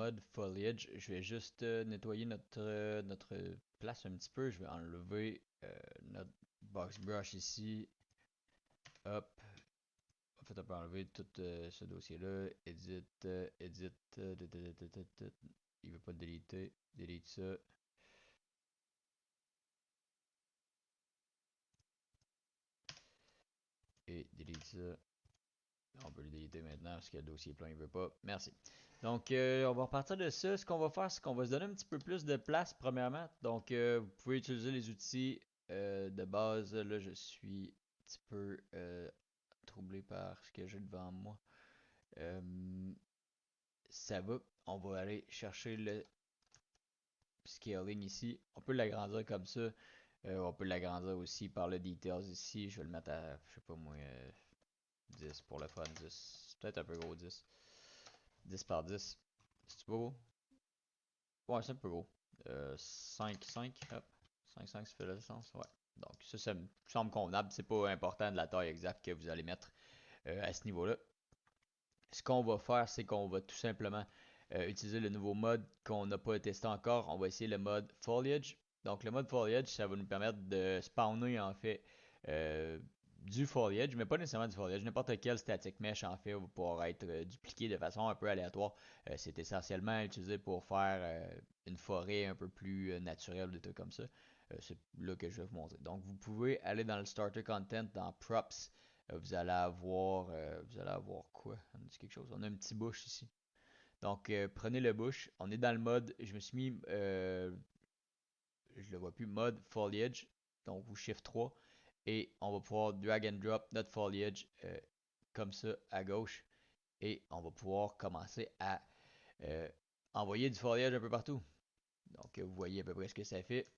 mode foliage. Je vais juste nettoyer notre place un petit peu. Je vais enlever notre box brush ici. Hop. En fait, on peut enlever tout ce dossier-là. Edit, edit, il veut pas déliter. Delete ça. Et delete ça. On peut le déliter maintenant parce que le dossier est plein, il veut pas. Merci. Donc, on va repartir de ça. Ce qu'on va faire, c'est qu'on va se donner un petit peu plus de place, premièrement. Donc, vous pouvez utiliser les outils de base. Là, je suis un petit peu troublé par ce que j'ai devant moi. Euh, Ça va. On va aller chercher le scaling ici. On peut l'agrandir comme ça. On peut l'agrandir aussi par le details ici. Je vais le mettre à, je sais pas moi, 10 pour le fun. 10. Peut-être un peu gros 10. 10 par 10. C'est beau? Ouais, c'est un peu gros. 5, 5, hop. 5, 5, ça fait le sens, ouais. Donc, ça me semble convenable. C'est pas important de la taille exacte que vous allez mettre à ce niveau-là. Ce qu'on va faire, c'est qu'on va tout simplement utiliser le nouveau mode qu'on n'a pas testé encore. On va essayer le mode Foliage. Donc, le mode Foliage, ça va nous permettre de spawner en fait euh, du foliage, mais pas nécessairement du foliage. N'importe quel static mesh en fait va pouvoir être dupliqué de façon un peu aléatoire. C'est essentiellement utilisé pour faire une forêt un peu plus naturelle, des trucs comme ça. C'est là que je vais vous montrer. Donc, vous pouvez aller dans le Starter Content, dans Props. Vous allez avoir quoi? On dit quelque chose. On a un petit bush ici. Donc, prenez le bush. On est dans le mode. Je me suis mis. Je le vois plus. Mode foliage. Donc, vous shift 3. Et on va pouvoir drag and drop notre foliage comme ça à gauche. Et on va pouvoir commencer à euh, envoyer du foliage un peu partout. Donc, vous voyez à peu près ce que ça fait.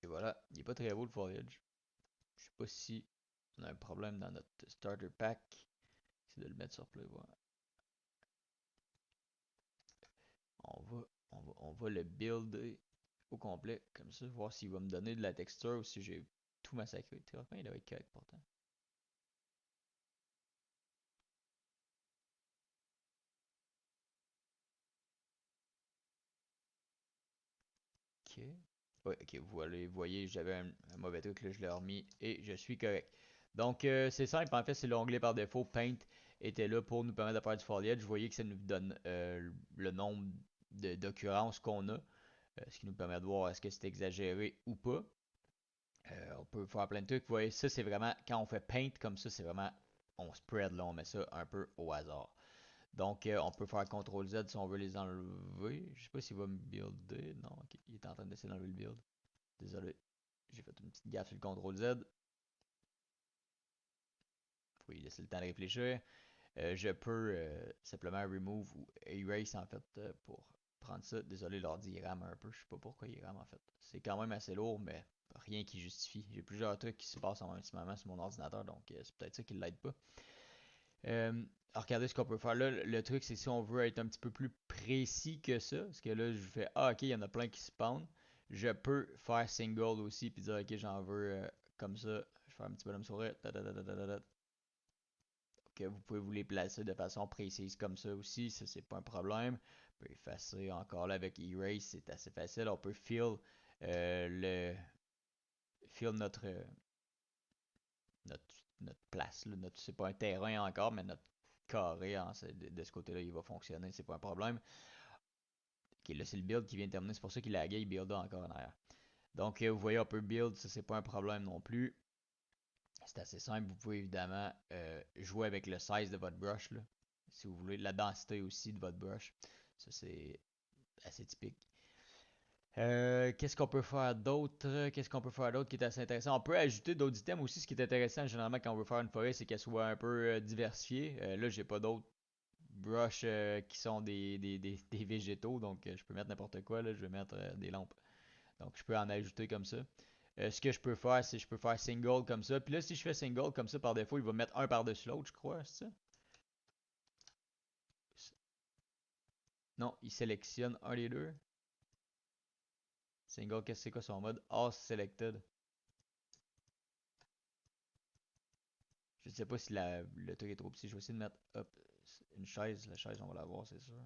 Et voilà. Il n'est pas très beau le foliage. Je sais pas si on a un problème dans notre starter pack. C'est de le mettre sur play. Voilà. On va le builder au complet, comme ça, voir s'il va me donner de la texture ou si j'ai tout massacré. Théoriquement, il doit être correct pourtant. Ok. Ouais, ok, vous voyez, j'avais un mauvais truc, là, je l'ai remis et je suis correct. Donc, c'est simple, en fait, c'est l'onglet par défaut. Paint était là pour nous permettre de faire du foliage. Vous voyez que ça nous donne le nombre d'occurrences qu'on a, ce qui nous permet de voir est-ce que c'est exagéré ou pas. On peut faire plein de trucs. Vous voyez, ça, c'est vraiment, quand on fait paint comme ça, c'est vraiment, on spread là, on met ça un peu au hasard. Donc, on peut faire CTRL Z si on veut les enlever. Je sais pas s'il va me builder. Non, ok, il est en train d'essayer d'enlever le build. Désolé, j'ai fait une petite gaffe sur le CTRL Z. Faut lui laisser le temps de réfléchir. Je peux simplement remove ou erase en fait pour prendre ça. Désolé, l'ordi il rame un peu. Je sais pas pourquoi il rame en fait. C'est quand même assez lourd, mais rien qui justifie. J'ai plusieurs trucs qui se passent en même moment sur mon ordinateur, donc c'est peut-être ça qui l'aide pas. Alors regardez ce qu'on peut faire là. Le truc, c'est si on veut être un petit peu plus précis que ça, parce que là, je fais ah ok, il y en a plein qui spawnent. Je peux faire single aussi, puis dire ok, j'en veux comme ça. Je fais un petit bonhomme sourire. Que vous pouvez vous les placer de façon précise comme ça aussi, ça c'est pas un problème. On peut effacer encore là avec Erase, c'est assez facile. On peut le fill notre, notre place, là, c'est pas un terrain encore, mais notre carré de ce côté-là, il va fonctionner, c'est pas un problème. Ok, là c'est le build qui vient de terminer, c'est pour ça qu'il a il build encore en arrière. Donc vous voyez, on peut build, ça c'est pas un problème non plus. C'est assez simple, vous pouvez évidemment jouer avec le size de votre brush, là, si vous voulez, la densité aussi de votre brush. Ça, c'est assez typique. Qu'est-ce qu'on peut faire d'autre? Qu'est-ce qu'on peut faire d'autre qui est assez intéressant? On peut ajouter d'autres items aussi. Ce qui est intéressant, généralement, quand on veut faire une forêt, c'est qu'elle soit un peu diversifiée. Là, j'ai pas d'autres brushes qui sont des végétaux, donc je peux mettre n'importe quoi. Là, je vais mettre des lampes. Donc, je peux en ajouter comme ça. Ce que je peux faire, c'est que je peux faire single comme ça. Puis là, si je fais single comme ça, par défaut, il va mettre un par-dessus l'autre, je crois, c'est ça? Non, il sélectionne un des deux. Single, qu'est-ce que c'est quoi son mode? All selected. Je sais pas si le truc est trop petit. Je vais essayer de mettre hop, une chaise. La chaise, on va la voir, c'est sûr.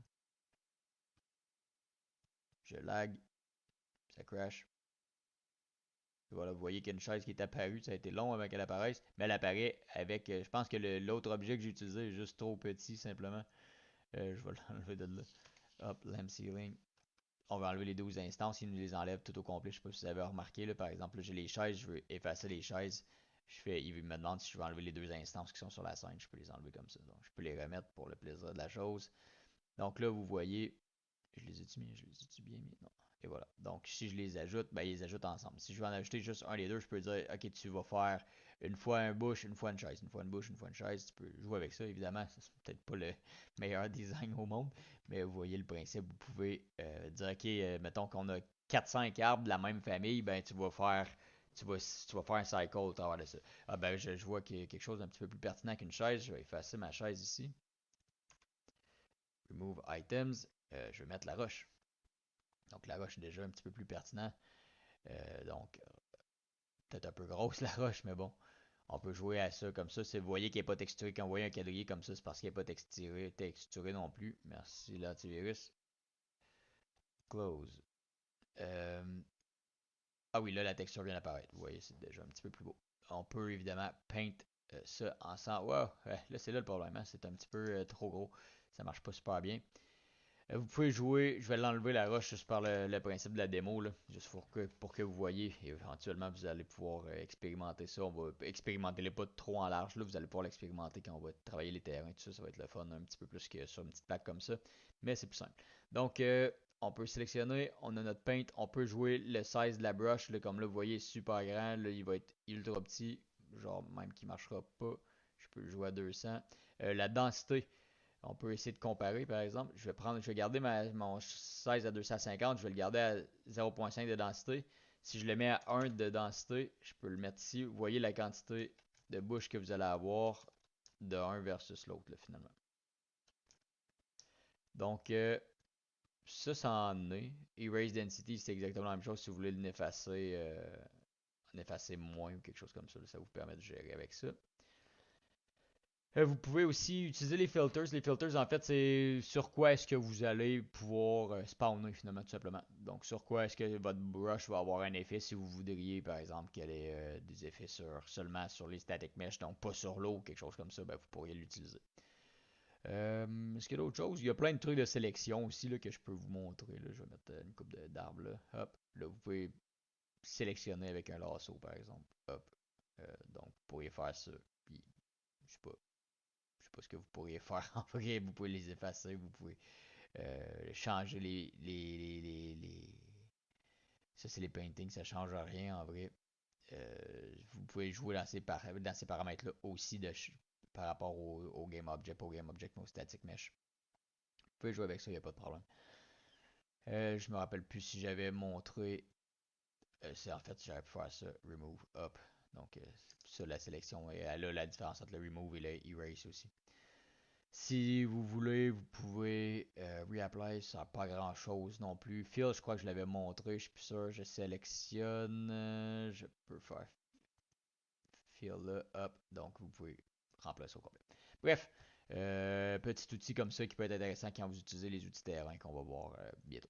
je lag, ça crash. Et voilà, vous voyez qu'il y a une chaise qui est apparue, ça a été long avant qu'elle apparaisse, mais elle apparaît avec, je pense que l'autre objet que j'ai utilisé est juste trop petit simplement. Je vais l'enlever de là. Hop, lamp ceiling. On va enlever les 12 instances, il nous les enlève tout au complet. Je sais pas si vous avez remarqué, là, par exemple, j'ai les chaises, je veux effacer les chaises. Il me demande si je veux enlever les 2 instances qui sont sur la scène, je peux les enlever comme ça. Donc je peux les remettre pour le plaisir de la chose. Donc là, vous voyez, je les ai-tu mis, je les ai-tu bien mis? Non. Et voilà. Donc si je les ajoute, ben ils les ajoutent ensemble. Si je veux en ajouter juste un des deux, je peux dire, ok, tu vas faire une fois un bush, une fois une chaise, une fois une bush, une fois une chaise. Tu peux jouer avec ça, évidemment. C'est peut-être pas le meilleur design au monde, mais vous voyez le principe. Vous pouvez dire, ok, mettons qu'on a 4-5 arbres de la même famille, ben tu vas faire un cycle au travers de ça. Ah ben je vois qu'il y a quelque chose d'un petit peu plus pertinent qu'une chaise. Je vais effacer ma chaise ici. Remove items. Je vais mettre la roche. Donc la roche est déjà un petit peu plus pertinent. Donc peut-être un peu grosse la roche, mais bon. On peut jouer à ça comme ça. Si vous voyez qu'il n'est pas texturé, quand vous voyez un quadrillé comme ça, c'est parce qu'il n'est pas texturé non plus. Merci l'antivirus. Close. Euh, Ah oui, là la texture vient d'apparaître. Vous voyez, c'est déjà un petit peu plus beau. On peut évidemment paint ça ensemble. Wow, là c'est là le problème, hein? C'est un petit peu trop gros. Ça marche pas super bien. Vous pouvez jouer, je vais l'enlever la roche juste par le principe de la démo, là, juste pour que vous voyez. Et éventuellement, vous allez pouvoir expérimenter ça. On va expérimenter les pas trop en large, là, vous allez pouvoir l'expérimenter quand on va travailler les terrains, tout ça, ça va être le fun un petit peu plus que sur une petite plaque comme ça. Mais c'est plus simple. Donc, on peut sélectionner, on a notre paint, on peut jouer le size de la brush, là, comme là, vous voyez, super grand, là, il va être ultra petit, genre même qu'il marchera pas. Je peux le jouer à 200. La densité. On peut essayer de comparer, par exemple. Je vais garder mon 16 à 250, je vais le garder à 0.5 de densité. Si je le mets à 1 de densité, je peux le mettre ici. Vous voyez la quantité de bouche que vous allez avoir de 1 versus l'autre, finalement. Donc, ça en est. Erase Density, c'est exactement la même chose si vous voulez l'effacer moins ou quelque chose comme ça. Ça vous permet de gérer avec ça. Vous pouvez aussi utiliser les filters. Les filters, en fait, c'est sur quoi est-ce que vous allez pouvoir spawner finalement, tout simplement. Donc, sur quoi est-ce que votre brush va avoir un effet si vous voudriez, par exemple, qu'elle ait des effets seulement sur les static mesh, donc pas sur l'eau ou quelque chose comme ça, ben, vous pourriez l'utiliser. Est-ce qu'il y a d'autres choses? Il y a plein de trucs de sélection aussi là, que je peux vous montrer. Là. Je vais mettre une coupe d'arbres là. Hop. Là, vous pouvez sélectionner avec un lasso, par exemple. Hop. Donc, vous pourriez faire ça. Puis, je sais pas, je sais pas ce que vous pourriez faire en vrai. Vous pouvez les effacer, vous pouvez changer Ça, c'est les paintings, ça change rien en vrai. Vous pouvez jouer dans ces paramètres-là aussi par rapport au Game Object, mais au Static Mesh. Vous pouvez jouer avec ça, il n'y a pas de problème. Je me rappelle plus si j'avais montré. C'est en fait, j'aurais pu faire ça, remove, up. Donc, ça, la sélection, elle a la différence entre le remove et le erase aussi. Si vous voulez, vous pouvez reapply, ça n'a pas grand chose non plus. Fill, je crois que je l'avais montré, je suis plus sûr. Je sélectionne, je peux faire fill là, hop. Donc vous pouvez remplacer au complet. Bref, petit outil comme ça qui peut être intéressant quand vous utilisez les outils terrain qu'on va voir bientôt.